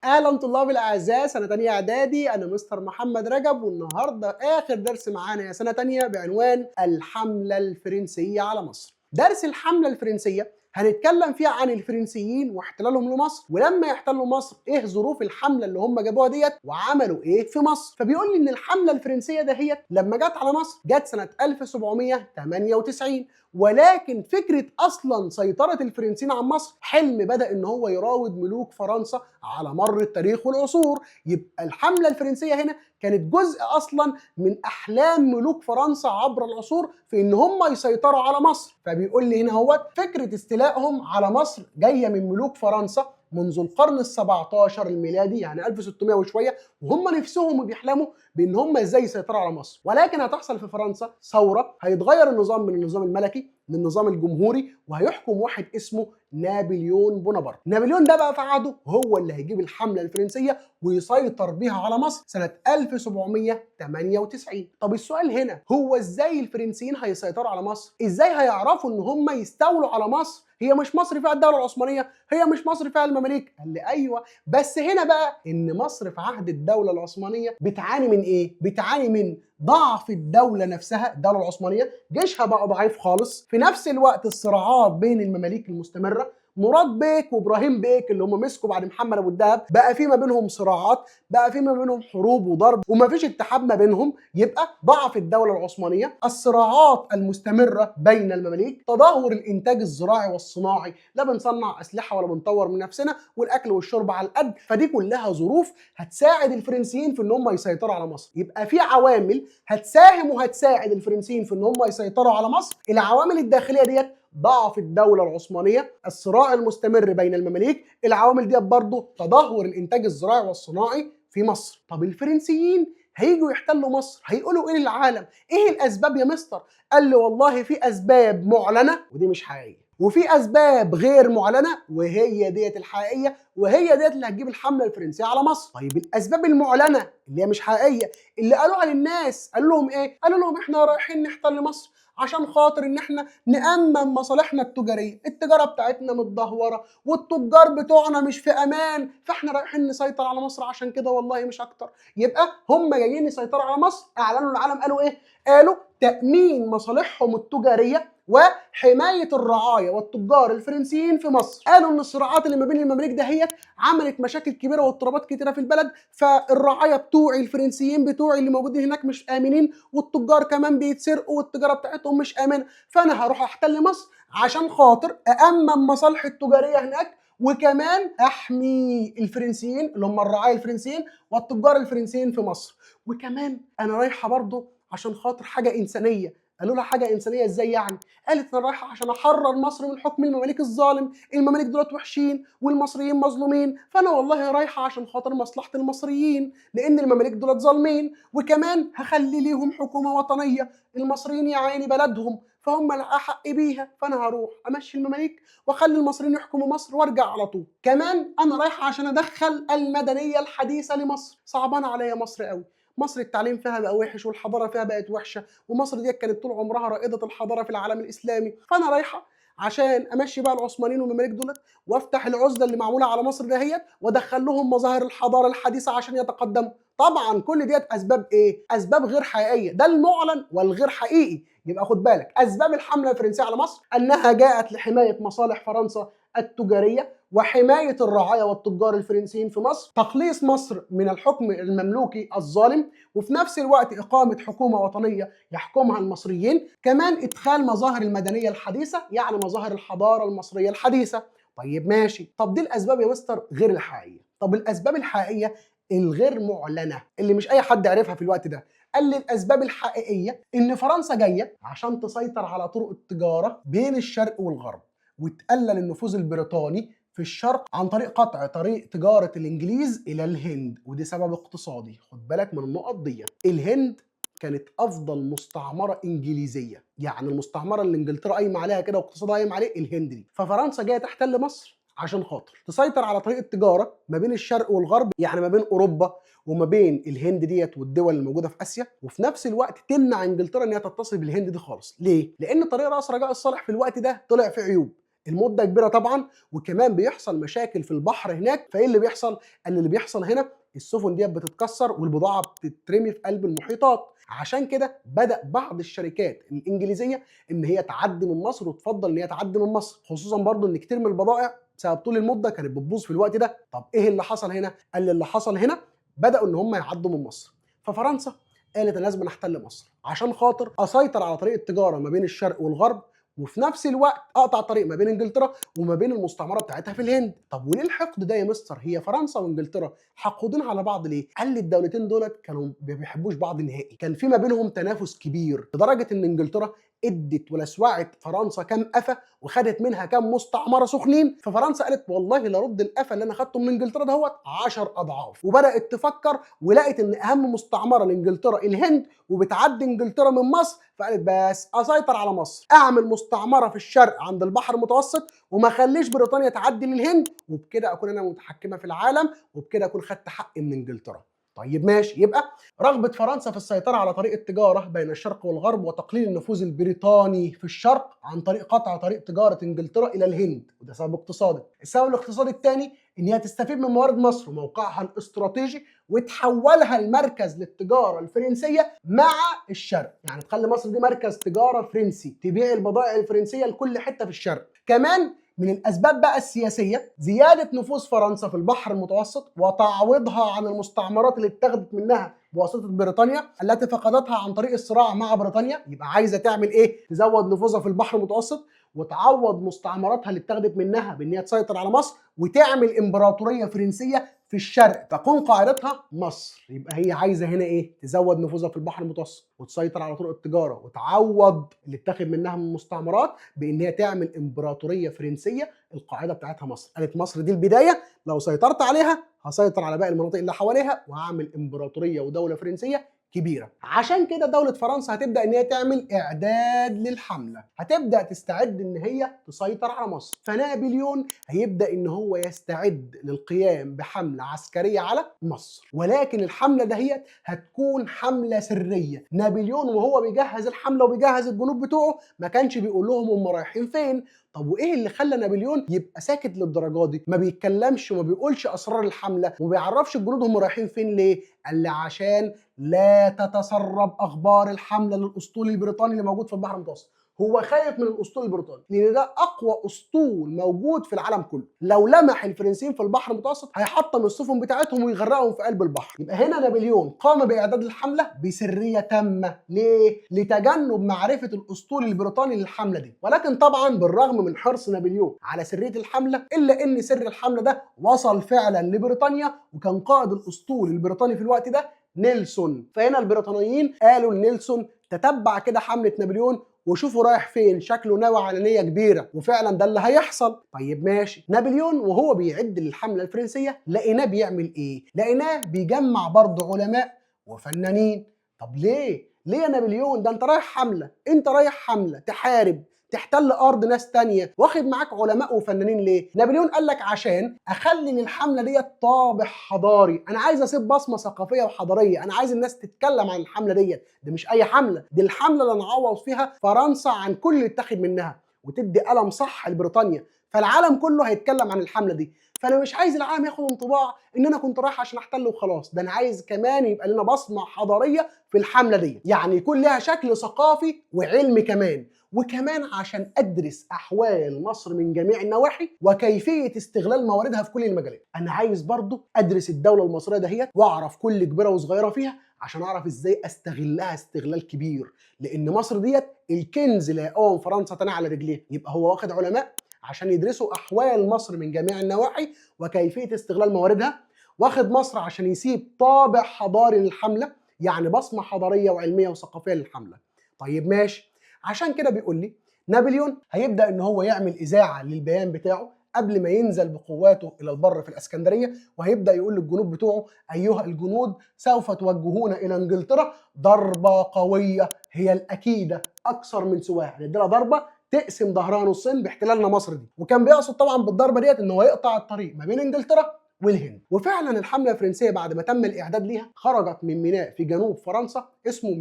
اهلا طلاب الاعزاء سنه تانية اعدادي. انا مستر محمد رجب، والنهارده اخر درس معانا يا سنه تانية بعنوان الحمله الفرنسيه على مصر. درس الحمله الفرنسيه هنتكلم فيه عن الفرنسيين واحتلالهم لمصر، ولما يحتلوا مصر ايه ظروف الحمله اللي هم جابوها ديت وعملوا ايه في مصر. فبيقول لي ان الحمله الفرنسيه دهيت لما جت على مصر جت سنه 1798، ولكن فكره اصلا سيطره الفرنسيين على مصر حلم بدا ان هو يراود ملوك فرنسا على مر التاريخ والعصور. يبقى الحمله الفرنسيه هنا كانت جزء اصلا من احلام ملوك فرنسا عبر العصور في ان هم يسيطروا على مصر. فبيقول لي هنا هو فكره استيلائهم على مصر جايه من ملوك فرنسا منذ القرن ال17 الميلادي، يعني 1600 وشويه، وهم نفسهم وبيحلموا بان هم ازاي يسيطروا على مصر. ولكن هتحصل في فرنسا ثوره، هيتغير النظام من النظام الملكي للنظام الجمهوري، وهيحكم واحد اسمه نابليون بونابرت. نابليون ده بقى في عهده هو اللي هيجيب الحمله الفرنسيه ويسيطر بيها على مصر سنه 1798. طب السؤال هنا هو ازاي الفرنسيين هيسيطروا على مصر؟ ازاي هيعرفوا ان هم يستولوا على مصر؟ هي مش مصر فيها الدوله العثمانيه، هي مش مصر فيها المماليك. قال لي ايوه، بس هنا بقى ان مصر في عهد الدوله العثمانيه بتعاني من ايه؟ بتعاني من ضعف الدوله نفسها. الدوله العثمانيه جيشها بقى ضعيف خالص، في نفس الوقت الصراعات بين المماليك المستمره، مراد بيك وابراهيم بيك اللي هم مسكوا بعد محمد ابو الدهب بقى في ما بينهم صراعات، بقى في ما بينهم حروب وضرب، ومفيش اتحاد ما بينهم. يبقى ضعف الدوله العثمانيه، الصراعات المستمره بين المماليك، تدهور الانتاج الزراعي والصناعي، لا بنصنع اسلحه ولا بنطور من نفسنا، والاكل والشرب على القد. فدي كلها ظروف هتساعد الفرنسيين في ان هم يسيطروا على مصر. يبقى في عوامل هتساهم وهتساعد الفرنسيين في ان هم يسيطروا على مصر. العوامل الداخليه ديت ضعف الدولة العثمانية، الصراع المستمر بين المماليك، العوامل دي برضه تدهور الانتاج الزراعي والصناعي في مصر. طب الفرنسيين هيجوا يحتلوا مصر هيقولوا ايه للعالم؟ ايه الاسباب يا مستر؟ قال لي والله في اسباب معلنة ودي مش حقيقية، وفي اسباب غير معلنة وهي ديت الحقيقية، وهي ديت اللي هتجيب الحملة الفرنسية على مصر. طيب الاسباب المعلنة اللي هي مش حقيقية اللي قالوها للناس، قال لهم ايه؟ قالوا لهم احنا رايحين نحتل مصر عشان خاطر ان احنا نأمن مصالحنا التجاريه، التجاره بتاعتنا متدهوره والتجار بتوعنا مش في امان، فاحنا رايحين نسيطر على مصر عشان كده والله مش اكتر. يبقى هم جايين يسيطروا على مصر، اعلنوا للعالم قالوا ايه؟ قالوا تأمين مصالحهم التجاريه وحمايه الرعايا والتجار الفرنسيين في مصر. قالوا ان الصراعات اللي ما بين المماليك دهيت عملت مشاكل كبيره واضطرابات كتيره في البلد، فالرعايا بتوعي الفرنسيين بتوعي اللي موجودين هناك مش امنين، والتجار كمان بيتسرقوا والتجاره بتاعتهم مش امنه، فانا هروح احتل مصر عشان خاطر أأمن مصالحي التجاريه هناك، وكمان احمي الفرنسيين اللي هم الرعايا الفرنسيين والتجار الفرنسيين في مصر. وكمان انا رايحه برضه عشان خاطر حاجه انسانيه. قالوا لها حاجه انسانيه ازاي يعني؟ قالت انا رايحه عشان احرر مصر من حكم المماليك الظالم، المماليك دولت وحشين والمصريين مظلومين، فانا والله رايحه عشان خاطر مصلحه المصريين لان المماليك دولت ظالمين، وكمان هخلي ليهم حكومه وطنيه، المصريين يا عيني بلدهم فهم الاحق بيها، فانا هروح امشي المماليك واخلي المصريين يحكموا مصر وارجع على طول. كمان انا رايحه عشان ادخل المدنيه الحديثه لمصر، صعبانه عليا مصر قوي، مصر التعليم فيها بقى وحش والحضاره فيها بقت وحشه، ومصر دي كانت طول عمرها رائده الحضاره في العالم الاسلامي، فانا رايحه عشان امشي بقى العثمانيين والمماليك دولت وافتح العزله اللي معموله على مصر دهيت وادخل لهم مظاهر الحضاره الحديثه عشان يتقدموا. طبعا كل ديت اسباب ايه؟ اسباب غير حقيقيه، ده المعلن والغير حقيقي. يبقى خد بالك اسباب الحمله الفرنسيه على مصر انها جاءت لحمايه مصالح فرنسا التجاريه وحماية الرعايا والتجار الفرنسيين في مصر، تخليص مصر من الحكم المملوكي الظالم، وفي نفس الوقت إقامة حكومة وطنية يحكمها المصريين، كمان إدخال مظاهر المدنية الحديثة يعني مظاهر الحضارة المصرية الحديثة. طيب ماشي، طب دي الأسباب يا مستر غير الحقيقية. طب الأسباب الحقيقية الغير معلنة اللي مش أي حد عرفها في الوقت ده. قال لي الأسباب الحقيقية إن فرنسا جاية عشان تسيطر على طرق التجارة بين الشرق والغرب وتقلل النفوذ البريطاني في الشرق عن طريق قطع طريق تجارة الإنجليز إلى الهند، ودي سبب اقتصادي. خد بالك من النقط دي. الهند كانت أفضل مستعمرة إنجليزية، يعني المستعمرة اللي إنجلترا قايمة عليها كده واقتصادها قايم عليه الهند دي. ففرنسا جاية تحتل مصر عشان خاطر تسيطر على طريق التجارة ما بين الشرق والغرب، يعني ما بين أوروبا وما بين الهند ديت والدول الموجودة في آسيا، وفي نفس الوقت تمنع إنجلترا إن هي تتصل بالهند دي خالص. ليه؟ لأن طريق رأس رجاء الصالح في الوقت ده طلع فيه عيوب. المده كبيره طبعا، وكمان بيحصل مشاكل في البحر هناك. فايه اللي بيحصل؟ قال اللي بيحصل هنا السفن ديت بتتكسر والبضاعه بتترمي في قلب المحيطات. عشان كده بدأ بعض الشركات الانجليزيه ان هي تعدي من مصر، وتفضل ان هي تعدي من مصر، خصوصا برضو ان كتير من البضائع بسبب طول المده كانت بتبوظ في الوقت ده. طب ايه اللي حصل هنا؟ قال لي اللي حصل هنا بدأوا ان هم يعدوا من مصر. ففرنسا قالت انا لازم احتل مصر عشان خاطر اسيطر على طريق التجاره ما بين الشرق والغرب، وفي نفس الوقت اقطع طريق ما بين انجلترا وما بين المستعمره بتاعتها في الهند. طب وليه الحقد ده يا مستر؟ هي فرنسا وانجلترا حقودين على بعض ليه؟ قال لي الدولتين دولت كانوا ما بيحبوش بعض نهائي، كان في ما بينهم تنافس كبير لدرجه ان انجلترا ادت ولسوعت فرنسا كام قفا وخدت منها كام مستعمره سخنين. ففرنسا قالت والله لرد القفا اللي انا خدته من انجلترا دهوت 10 اضعاف، وبدات تفكر ولقت ان اهم مستعمره لانجلترا الهند، وبتعدي انجلترا من مصر. فقالت بس اسيطر على مصر، اعمل مستعمره في الشرق عند البحر المتوسط وما اخليش بريطانيا تعدي للهند، وبكده اكون انا متحكمه في العالم، وبكده اكون خدت حقي من انجلترا. طيب ماشي، يبقى رغبة فرنسا في السيطرة على طريق التجارة بين الشرق والغرب وتقليل النفوذ البريطاني في الشرق عن طريق قطع طريق تجارة انجلترا إلى الهند، وده سبب اقتصادي. السبب الاقتصادي الثاني إن هي تستفيد من موارد مصر وموقعها الاستراتيجي وتحولها لمركز للتجارة الفرنسية مع الشرق، يعني تخلي مصر دي مركز تجارة فرنسي، تبيع البضائع الفرنسية لكل حتة في الشرق. كمان من الاسباب بقى السياسيه زياده نفوذ فرنسا في البحر المتوسط وتعويضها عن المستعمرات اللي اتخذت منها بواسطه بريطانيا التي فقدتها عن طريق الصراع مع بريطانيا. يبقى عايزه تعمل ايه؟ تزود نفوذها في البحر المتوسط وتعوض مستعمراتها اللي اتخذت منها بان هي تسيطر على مصر وتعمل امبراطوريه فرنسيه في الشرق تكون قاعدتها مصر. يبقى هي عايزه هنا ايه؟ تزود نفوذها في البحر المتوسط وتسيطر على طرق التجاره وتعوض اللي اتخذ منها من مستعمرات بان هي تعمل امبراطوريه فرنسيه القاعده بتاعتها مصر. قالت مصر دي البدايه، لو سيطرت عليها هسيطر على باقي المناطق اللي حواليها وهعمل امبراطوريه ودوله فرنسيه كبيره. عشان كده دوله فرنسا هتبدا ان هي تعمل اعداد للحمله، هتبدا تستعد ان هي تسيطر على مصر. فنابليون هيبدا ان هو يستعد للقيام بحمله عسكريه على مصر، ولكن الحمله دهيت هتكون حمله سريه. نابليون وهو بيجهز الحمله وبيجهز الجنود بتوعه ما كانش بيقول لهم هم رايحين فين. طب وايه اللي خلى نابليون يبقى ساكت للدرجه دي؟ ما بيتكلمش وما بيقولش اسرار الحمله وما بيعرفش الجنود هم رايحين فين ليه؟ قال لي عشان لا تتسرب اخبار الحمله للاسطول البريطاني اللي موجود في البحر المتوسط. هو خايف من الاسطول البريطاني لان ده اقوى اسطول موجود في العالم كله، لو لمح الفرنسيين في البحر المتوسط هيحطم السفن بتاعتهم ويغرقهم في قلب البحر. يبقى هنا نابليون قام باعداد الحمله بسريه تامه. ليه؟ لتجنب معرفه الاسطول البريطاني للحمله دي. ولكن طبعا بالرغم من حرص نابليون على سريه الحمله الا ان سر الحمله ده وصل فعلا لبريطانيا، وكان قائد الاسطول البريطاني في الوقت ده نيلسون. فهنا البريطانيين قالوا لنيلسون تتبع كده حمله نابليون وشوفوا رايح فين، شكله ناوي على نيه كبيره. وفعلا ده اللي هيحصل. طيب ماشي، نابليون وهو بيعد للحمله الفرنسيه لقيناه بيعمل ايه؟ لقيناه بيجمع برضه علماء وفنانين. طب ليه؟ ليه يا نابليون؟ ده انت رايح حمله، انت رايح حمله تحارب تحتل ارض ناس تانية، واخد معاك علماء وفنانين ليه؟ نابليون قال لك عشان اخلي للحمله ديت طابع حضاري، انا عايز اسيب بصمه ثقافيه وحضاريه، انا عايز الناس تتكلم عن الحمله ديت. دي مش اي حمله، دي الحمله اللي نعوض فيها فرنسا عن كل اللي اتاخد منها وتدي قلم صح لبريطانيا، فالعالم كله هيتكلم عن الحمله دي. فانا مش عايز العالم ياخد انطباع ان انا كنت رايح عشان احتل وخلاص، ده انا عايز كمان يبقى لنا بصمه حضاريه في الحمله دي، يعني يكون لها شكل ثقافي وعلمي كمان. وكمان عشان ادرس احوال مصر من جميع النواحي وكيفيه استغلال مواردها في كل المجالات. انا عايز برضو ادرس الدوله المصريه دهيت واعرف كل كبيره وصغيره فيها عشان اعرف ازاي استغلها استغلال كبير، لان مصر ديت الكنز لا يقوم فرنسا تاني على رجليه. يبقى هو واخد علماء عشان يدرسوا احوال مصر من جميع النواحي وكيفيه استغلال مواردها، واخد مصر عشان يسيب طابع حضاري للحمله، يعني بصمه حضاريه وعلميه وثقافيه للحمله. طيب ماشي، عشان كده بيقول لي نابليون هيبدا ان هو يعمل اذاعه للبيان بتاعه قبل ما ينزل بقواته الى البر في الاسكندريه، وهيبدا يقول للجنود بتوعه ايها الجنود سوف توجهون الى انجلترا ضربه قويه هي الاكيده اكثر من سواها، نديلها ضربه تقسم ظهرها نصين باحتلالنا مصر دي. وكان بيقصد طبعا بالضربه ديت ان هو يقطع الطريق ما بين انجلترا والهند. وفعلا الحمله الفرنسيه بعد ما تم الاعداد ليها خرجت من ميناء في جنوب فرنسا اسمه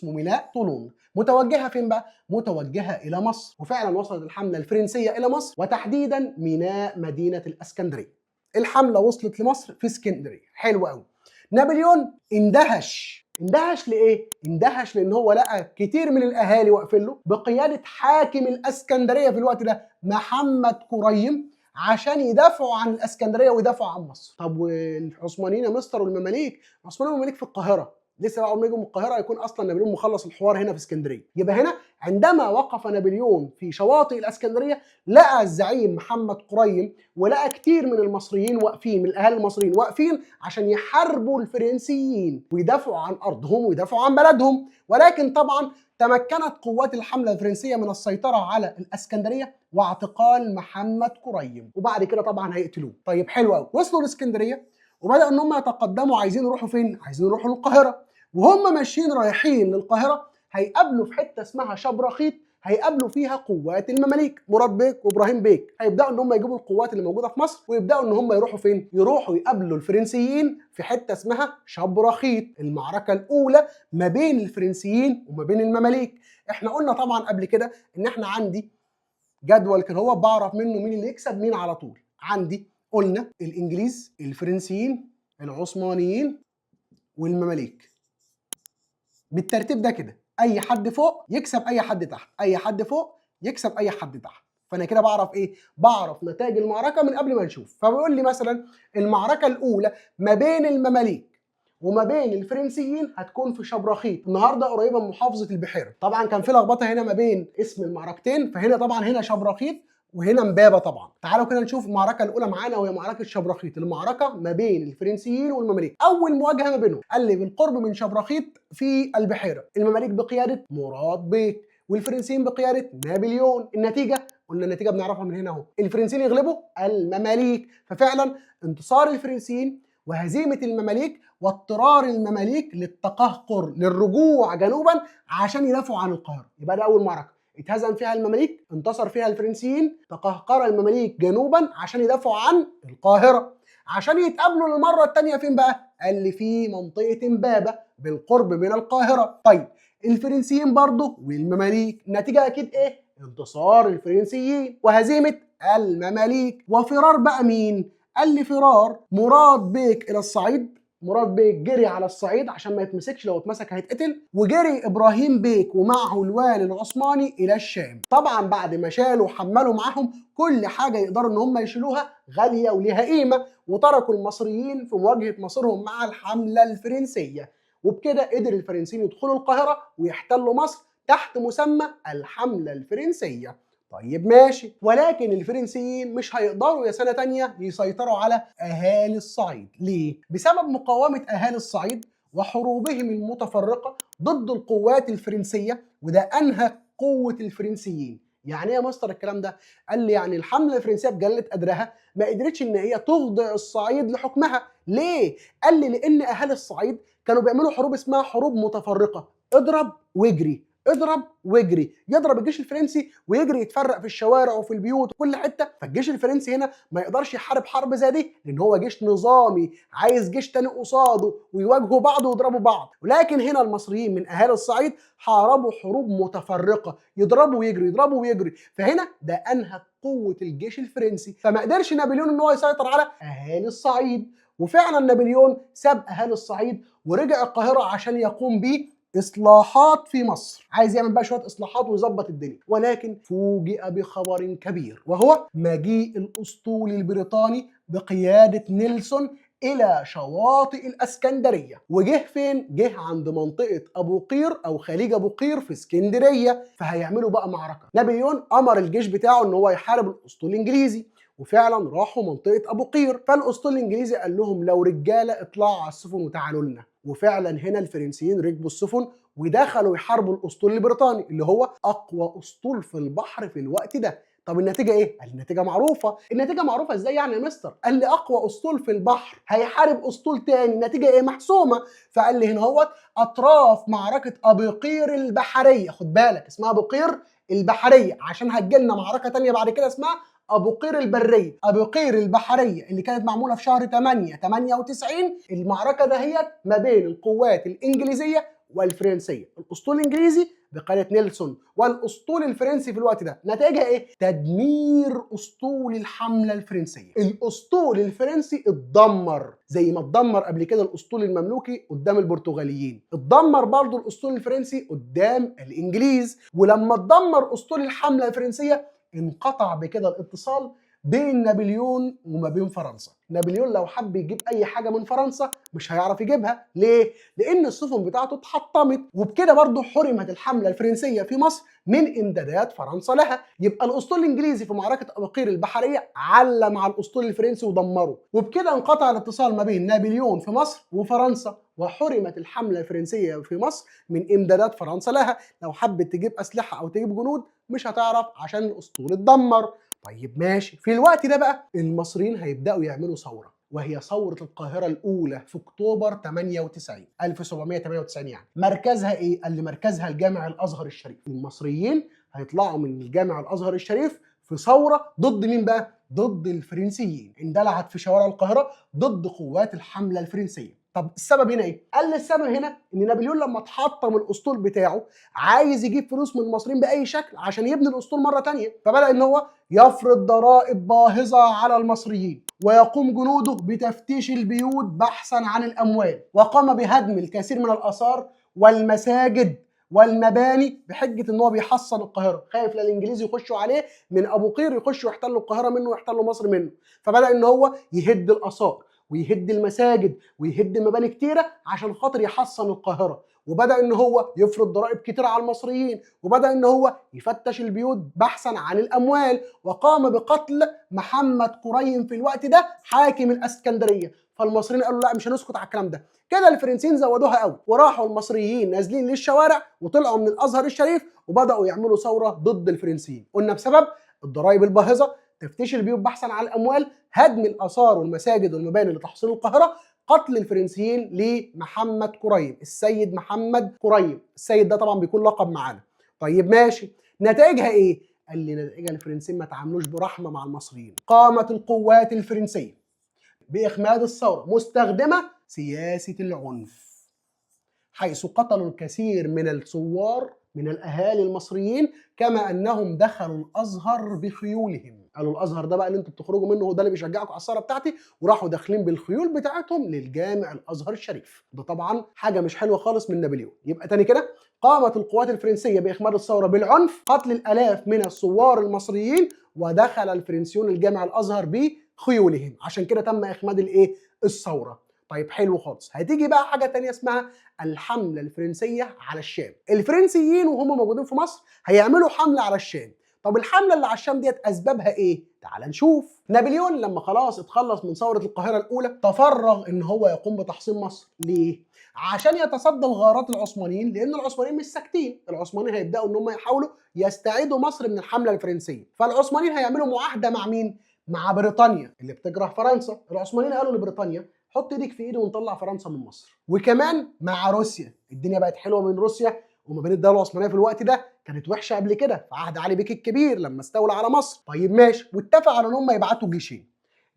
ميناء طولون، متوجهه فين بقى؟ متوجهه الى مصر. وفعلا وصلت الحمله الفرنسيه الى مصر وتحديدا ميناء مدينه الاسكندريه. الحمله وصلت لمصر في اسكندريه. حلو قوي. نابليون اندهش لإيه؟ اندهش لأن هو لقى كتير من الأهالي واقفين له بقيادة حاكم الإسكندرية في الوقت ده محمد كريم عشان يدافعوا عن الإسكندرية ويدافعوا عن مصر. طب والعثمانيين يا مستر والمماليك؟ العثمانيين والمماليك في القاهرة، لسه بقى يجوا من القاهره يكون اصلا نابليون مخلص الحوار هنا في اسكندريه. يبقى هنا عندما وقف نابليون في شواطئ الاسكندريه لقى الزعيم محمد قريم ولقى كتير من المصريين واقفين، من الاهالي المصريين واقفين عشان يحاربوا الفرنسيين ويدافعوا عن ارضهم ويدافعوا عن بلدهم. ولكن طبعا تمكنت قوات الحمله الفرنسيه من السيطره على الاسكندريه واعتقال محمد كريم، وبعد كده طبعا هيقتلوه. طيب حلو قوي. وصلوا الاسكندريه وبدأوا ان هم يتقدموا، عايزين يروحوا فين؟ عايزين يروحوا للقاهره. وهم ماشيين رايحين للقاهره هيقابلوا في حته اسمها شبرخيت، هيقابلوا فيها قوات المماليك مراد بيك وابراهيم بيك. هيبداوا ان هم يجيبوا القوات اللي موجوده في مصر ويبداوا ان هم يروحوا فين؟ يروحوا يقابلوا الفرنسيين في حته اسمها شبرخيت. المعركه الاولى ما بين الفرنسيين وما بين المماليك. احنا قلنا طبعا قبل كده ان احنا عندي جدول كده هو بعرف منه مين اللي يكسب مين على طول. عندي قلنا الانجليز، الفرنسيين، العثمانيين، والمماليك بالترتيب ده كده. اي حد فوق يكسب اي حد تحت، اي حد فوق يكسب اي حد تحت. فانا كده بعرف ايه؟ بعرف نتائج المعركه من قبل ما نشوف. فبيقول لي مثلا المعركه الاولى ما بين المماليك وما بين الفرنسيين هتكون في شبرخيت، النهارده قريبه من محافظه البحيره. طبعا كان في لخبطه هنا ما بين اسم المعركتين، فهنا طبعا هنا شبرخيت وهنا امبابه. طبعا تعالوا كده نشوف المعركه الاولى معانا وهي معركه شبرخيت، المعركه ما بين الفرنسيين والمماليك. اول مواجهه ما بينهم قال لي بالقرب من شبرخيت في البحيره، المماليك بقياده مراد بيك والفرنسيين بقياده نابليون. النتيجه قلنا النتيجه بنعرفها من هنا اهو، الفرنسيين يغلبوا المماليك. ففعلا انتصار الفرنسيين وهزيمه المماليك واضطرار المماليك للتقهقر، للرجوع جنوبا عشان يدافعوا عن القاهره. يبقى ده اول معركه اتهزم فيها المماليك، انتصر فيها الفرنسيين، تقهقر المماليك جنوبا عشان يدافعوا عن القاهره. عشان يتقابلوا للمره الثانيه فين بقى؟ قال لي في منطقه امبابه بالقرب من القاهره. طيب الفرنسيين برضه والمماليك، النتيجه اكيد ايه؟ انتصار الفرنسيين وهزيمه المماليك. وفرار بقى مين؟ قال لي فرار مراد بيك الى الصعيد. مراد بيك جري على الصعيد عشان ما يتمسكش، لو اتمسك هيتقتل. وجري ابراهيم بيك ومعه الوالي العثماني الى الشام. طبعا بعد ما شالوا وحملوا معاهم كل حاجه يقدروا ان هم يشيلوها غاليه وليها قيمه، وتركوا المصريين في مواجهه مصيرهم مع الحمله الفرنسيه. وبكده قدر الفرنسيين يدخلوا القاهره ويحتلوا مصر تحت مسمى الحمله الفرنسيه. طيب ماشي. ولكن الفرنسيين مش هيقدروا يا سنة تانية يسيطروا على أهالي الصعيد. ليه؟ بسبب مقاومة أهالي الصعيد وحروبهم المتفرقة ضد القوات الفرنسية، وده أنهى قوة الفرنسيين. يعني ايه يا مستر الكلام ده؟ قال لي يعني الحملة الفرنسية بجلة قدرها ما قدرتش ان هي تخضع الصعيد لحكمها. ليه؟ قال لي لأن أهالي الصعيد كانوا بيعملوا حروب اسمها حروب متفرقة، اضرب واجري، اضرب واجري. يضرب الجيش الفرنسي ويجري يتفرق في الشوارع وفي البيوت وكل حته. فالجيش الفرنسي هنا ما يقدرش يحارب حرب زي دي لان هو جيش نظامي، عايز جيش تاني قصاده ويواجهوا بعض ويضربوا بعض. ولكن هنا المصريين من اهالي الصعيد حاربوا حروب متفرقه، يضربوا ويجري يضربوا ويجري. فهنا ده انهى قوه الجيش الفرنسي، فما قدرش نابليون ان هو يسيطر على اهالي الصعيد. وفعلا نابليون ساب اهالي الصعيد ورجع القاهره عشان يقوم بيه اصلاحات في مصر. عايز يعمل بقى شويه اصلاحات ويظبط الدنيا. ولكن فوجئ بخبر كبير، وهو مجيء الاسطول البريطاني بقياده نيلسون الى شواطئ الاسكندريه. وجه فين؟ جه عند منطقه ابو قير او خليج ابو قير في اسكندريه. فهيعملوا بقى معركه. نابليون امر الجيش بتاعه ان هو يحارب الاسطول الانجليزي، وفعلا راحوا منطقه ابو قير. فالاسطول الانجليزي قال لهم لو رجاله اطلعوا على السفن وتعالوا لنا. وفعلا هنا الفرنسيين ركبوا السفن ودخلوا يحاربوا الاسطول البريطاني اللي هو اقوى اسطول في البحر في الوقت ده. طب النتيجه ايه؟ قال النتيجه معروفه. النتيجه معروفه ازاي يعني يا مستر؟ قال لي اقوى اسطول في البحر هيحارب اسطول تاني، النتيجه ايه؟ محسومه. فقال لي هنا هو اطراف معركه ابو قير البحريه. خد بالك اسمها ابو قير البحريه عشان هتجيلنا معركه تانيه بعد كده اسمها ابو قير البريه ابو قير البحريه اللي كانت معموله في شهر 8 98. المعركه دهيت ما بين القوات الانجليزيه والفرنسيه، الاسطول الانجليزي بقياده نيلسون والاسطول الفرنسي في الوقت ده. نتائجها ايه؟ تدمير اسطول الحمله الفرنسيه. الاسطول الفرنسي اتدمر زي ما اتدمر قبل كده الاسطول المملوكي قدام البرتغاليين، اتدمر برضه الاسطول الفرنسي قدام الانجليز. ولما اتدمر اسطول الحمله الفرنسيه انقطع بكده الاتصال بين نابليون وما بين فرنسا. نابليون لو حب يجيب اي حاجه من فرنسا مش هيعرف يجيبها. ليه؟ لان السفن بتاعته اتحطمت، وبكده برضه حرمت الحمله الفرنسيه في مصر من امدادات فرنسا لها. يبقى الاسطول الانجليزي في معركه ابو قير البحريه علم على الاسطول الفرنسي ودمره، وبكده انقطع الاتصال ما بين نابليون في مصر وفرنسا، وحرمت الحمله الفرنسيه في مصر من امدادات فرنسا لها. لو حبت تجيب اسلحه او تجيب جنود مش هتعرف عشان الاسطول اتدمر. طيب ماشي، في الوقت ده بقى المصريين هيبداوا يعملوا ثوره، وهي ثوره القاهره الاولى في اكتوبر 98 1798. يعني مركزها ايه؟ قال لي مركزها الجامع الازهر الشريف. المصريين هيطلعوا من الجامع الازهر الشريف في ثوره ضد مين بقى؟ ضد الفرنسيين، اندلعت في شوارع القاهره ضد قوات الحمله الفرنسيه. طب السبب هنا ايه؟ قال لي السبب هنا ان نابليون لما اتحطم الاسطول بتاعه عايز يجيب فلوس من المصريين باي شكل عشان يبني الاسطول مره ثانيه، فبدا ان هو يفرض ضرائب باهظه على المصريين، ويقوم جنوده بتفتيش البيوت بحثا عن الاموال، وقام بهدم الكثير من الاثار والمساجد والمباني بحجه ان هو بيحصن القاهره، خايف لا الانجليز يخشوا عليه من ابو قير يخشوا يحتلوا القاهره منه ويحتلوا مصر منه. فبدا ان هو يهد الاثار ويهد المساجد ويهد مباني كتيره عشان خاطر يحصن القاهره، وبدا ان هو يفرض ضرائب كتيره على المصريين، وبدا ان هو يفتش البيوت بحثا عن الاموال، وقام بقتل محمد قريم في الوقت ده حاكم الاسكندريه. فالمصريين قالوا لا مش هنسكت على الكلام ده. كده الفرنسيين زودوها قوي، وراحوا المصريين نازلين للشوارع وطلعوا من الازهر الشريف وبداوا يعملوا ثوره ضد الفرنسيين. قلنا بسبب الضرائب الباهظه، تفتيش البيوت بحثا عن الاموال، هدم الاثار والمساجد والمباني لتحصين القاهره، قتل الفرنسيين لمحمد قريم، السيد محمد قريم. السيد ده طبعا بيكون لقب معانا. طيب ماشي، نتائجها ايه؟ قال لي نتائجها الفرنسيين ما تعاملوش برحمه مع المصريين. قامت القوات الفرنسيه باخماد الثوره مستخدمه سياسه العنف، حيث قتلوا الكثير من الثوار من الاهالي المصريين، كما انهم دخلوا الازهر بخيولهم. قالوا الازهر ده بقى اللي انتوا بتخرجوا منه هو ده اللي بيشجعكم على الثوره بتاعتي، وراحوا داخلين بالخيول بتاعتهم للجامع الازهر الشريف. ده طبعا حاجه مش حلوه خالص من نابليون. يبقى تاني كده، قامت القوات الفرنسيه باخماد الثوره بالعنف، قتل الالاف من الثوار المصريين، ودخل الفرنسيون الجامع الازهر بخيولهم، عشان كده تم اخماد الايه؟ الثوره. طيب حلو خالص. هتيجي بقى حاجه تانية اسمها الحمله الفرنسيه على الشام. الفرنسيين وهم موجودين في مصر هيعملوا حمله على الشام. طب الحمله اللي على الشام ديت اسبابها ايه؟ تعال نشوف. نابليون لما خلاص اتخلص من ثوره القاهره الاولى تفرغ ان هو يقوم بتحصين مصر. ليه؟ عشان يتصدى لغارات العثمانيين، لان العثمانيين مش ساكتين. العثمانيين هيبداوا ان هم يحاولوا يستعيدوا مصر من الحمله الفرنسيه. فالعثمانيين هيعملوا معاهده مع مين؟ مع بريطانيا اللي بتجرح فرنسا. العثمانيين قالوا لبريطانيا حط ايدك في ايدي ونطلع فرنسا من مصر. وكمان مع روسيا، الدنيا بقت حلوه من روسيا وما بين الدوله العثمانيه في الوقت ده، كانت وحشه قبل كده في عهد علي بيك الكبير لما استولى على مصر. طيب ماشي، واتفقوا على ان هم يبعتوا جيشين،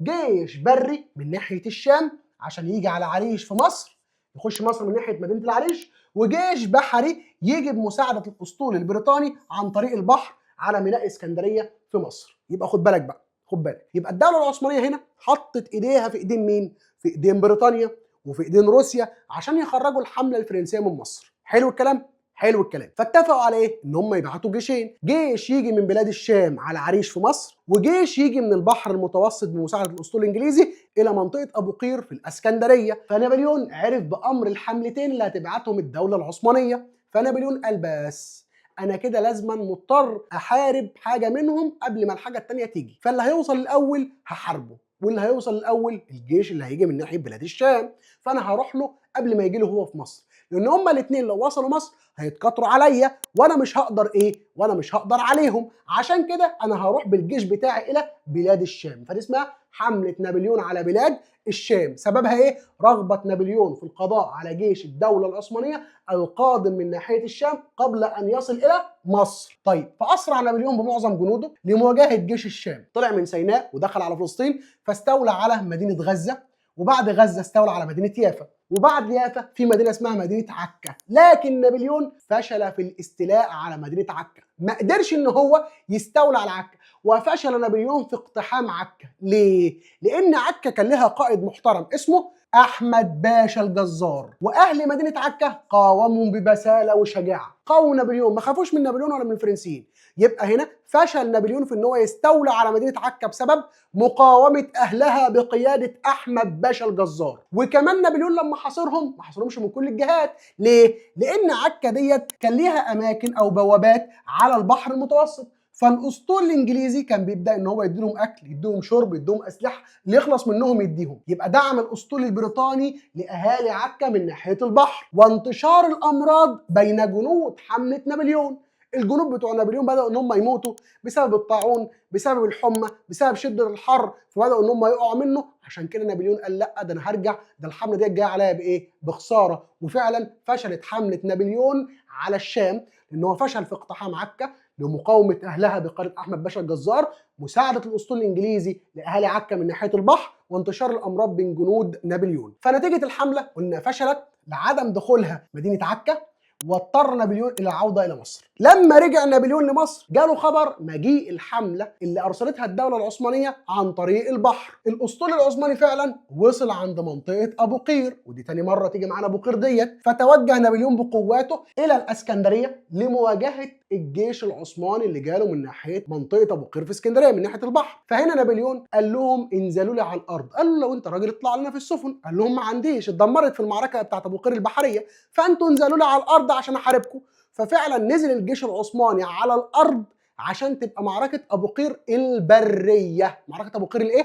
جيش بري من ناحيه الشام عشان يجي على عريش في مصر، يخش مصر من ناحيه مدينه العريش، وجيش بحري يجي بمساعده الاسطول البريطاني عن طريق البحر على ميناء اسكندريه في مصر. يبقى خد بالك بقى، خد بالك، يبقى الدوله العثمانيه هنا حطت ايديها في ايدين مين؟ في ايدين بريطانيا وفي ايدين روسيا عشان يخرجوا الحمله الفرنسيه من مصر. حلو الكلام؟ حلو الكلام. فاتفقوا على ايه؟ ان هم يبعتوا جيشين، جيش يجي من بلاد الشام على عريش في مصر، وجيش يجي من البحر المتوسط بمساعده الاسطول الانجليزي الى منطقه ابو قير في الاسكندريه. فنابليون عرف بامر الحملتين اللي هتبعتهم الدوله العثمانيه. فنابليون قال بس انا كده لازما مضطر احارب حاجه منهم قبل ما الحاجه الثانيه تيجي، فاللي هيوصل الاول هحاربه، واللي هيوصل الاول الجيش اللي هيجي من ناحيه بلاد الشام، فانا هروح له قبل ما يجي له هو في مصر، لان هما الاثنين لو وصلوا مصر هيتكاثروا عليا وانا مش هقدر وانا مش هقدر عليهم. عشان كده انا هروح بالجيش بتاعي الى بلاد الشام. فدي اسمها حمله نابليون على بلاد الشام. سببها رغبه نابليون في القضاء على جيش الدوله العثمانيه القادم من ناحيه الشام قبل ان يصل الى مصر. طيب، فاسرع نابليون بمعظم جنوده لمواجهه جيش الشام. طلع من سيناء ودخل على فلسطين، فاستولى على مدينه غزه، وبعد غزه استولى على مدينه يافا، وبعد يافا في مدينه اسمها مدينه عكا. لكن نابليون فشل في الاستيلاء على مدينه عكا، ما قدرش ان هو يستولى على عكا، وفشل نابليون في اقتحام عكا. ليه؟ لان عكا كان لها قائد محترم اسمه احمد باشا الجزار، واهل مدينه عكا قاومهم ببساله وشجاعه. قاوموا نابليون، ما خافوش من نابليون ولا من الفرنسيين. يبقى هنا فشل نابليون في ان هو يستولى على مدينه عكا بسبب مقاومه اهلها بقياده احمد باشا الجزار. وكمان نابليون لما حاصرهم ما حاصرهمش من كل الجهات. ليه؟ لان عكا ديت كان ليها اماكن او بوابات على البحر المتوسط، فالاسطول الانجليزي كان بيبدا ان هو يديلهم اكل، يديهم شرب، يديهم اسلحه، اللي يخلص منهم يديهم. يبقى دعم الاسطول البريطاني لاهالي عكا من ناحيه البحر. وانتشار الامراض بين جنود حمله نابليون. الجنود بتوع نابليون بداوا ان هم يموتوا بسبب الطاعون، بسبب الحمى، بسبب شده الحر، فبداوا ان هم يقعوا منه. عشان كده نابليون قال لا، ده انا هرجع، ده الحمله دي جايه عليا بخساره. وفعلا فشلت حمله نابليون على الشام، لان هو فشل في اقتحام عكا لمقاومه اهلها بقياده احمد باشا الجزار، مساعده الاسطول الانجليزي لاهالي عكا من ناحيه البحر، وانتشار الامراض بين جنود نابليون. فنتيجه الحمله قلنا فشلت لعدم دخولها مدينه عكا، واضطر نابليون الى العوده الى مصر. لما رجع نابليون لمصر جاله خبر مجيء الحمله اللي ارسلتها الدوله العثمانيه عن طريق البحر. الاسطول العثماني فعلا وصل عند منطقه ابو قير، ودي تاني مره تيجي معانا ابو قير ديت. فتوجه نابليون بقواته الى الاسكندريه لمواجهه الجيش العثماني اللي جاله من ناحيه منطقه ابو قير في اسكندريه من ناحيه البحر. فهنا نابليون قال لهم انزلوا لي على الارض. قالوا له لو انت راجل اطلع لنا في السفن. قال لهم ما عنديش، اتدمرت في المعركه بتاعت ابو قير البحريه، فانتوا انزلوا لي على الارض عشان احاربكم. ففعلا نزل الجيش العثماني على الارض عشان تبقى معركه ابو قير البريه. معركه ابو قير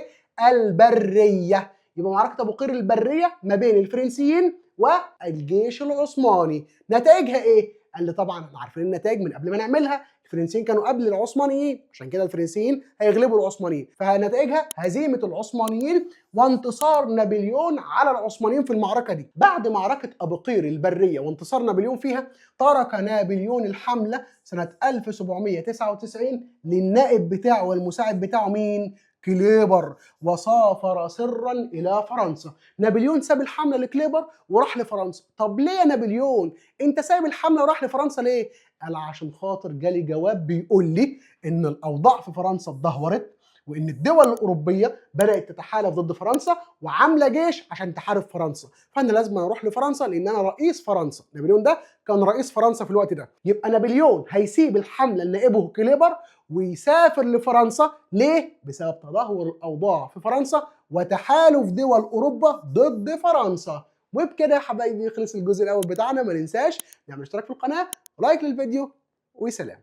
البريه. يبقى معركه ابو قير البريه ما بين الفرنسيين والجيش العثماني. نتائجها قال لي طبعا احنا عارفين النتائج من قبل ما نعملها. الفرنسيين كانوا قبل العثمانيين، عشان كده الفرنسيين هيغلبوا العثمانيين. فنتائجها هزيمه العثمانيين وانتصار نابليون على العثمانيين في المعركه دي. بعد معركه ابو قير البريه وانتصار نابليون فيها، ترك نابليون الحمله سنه 1799 للنائب بتاعه والمساعد بتاعه مين؟ كليبر، وسافر سرا الى فرنسا. نابليون ساب الحمله لكليبر وراح لفرنسا. طب ليه يا نابليون انت سايب الحمله وراح لفرنسا ليه؟ قال عشان خاطر جالي جواب بيقول لي ان الاوضاع في فرنسا اتدهورت، وان الدول الاوروبيه بدات تتحالف ضد فرنسا وعامله جيش عشان تحارب فرنسا، فانا لازم اروح لفرنسا لان انا رئيس فرنسا. نابليون ده كان رئيس فرنسا في الوقت ده. يبقى نابليون هيسيب الحمله لنائبه كليبر ويسافر لفرنسا. ليه؟ بسبب تدهور الاوضاع في فرنسا وتحالف دول اوروبا ضد فرنسا. وبكده يا حبايبي خلص الجزء الاول بتاعنا. ما ننساش نعمل اشتراك في القناه ولايك للفيديو، وسلام.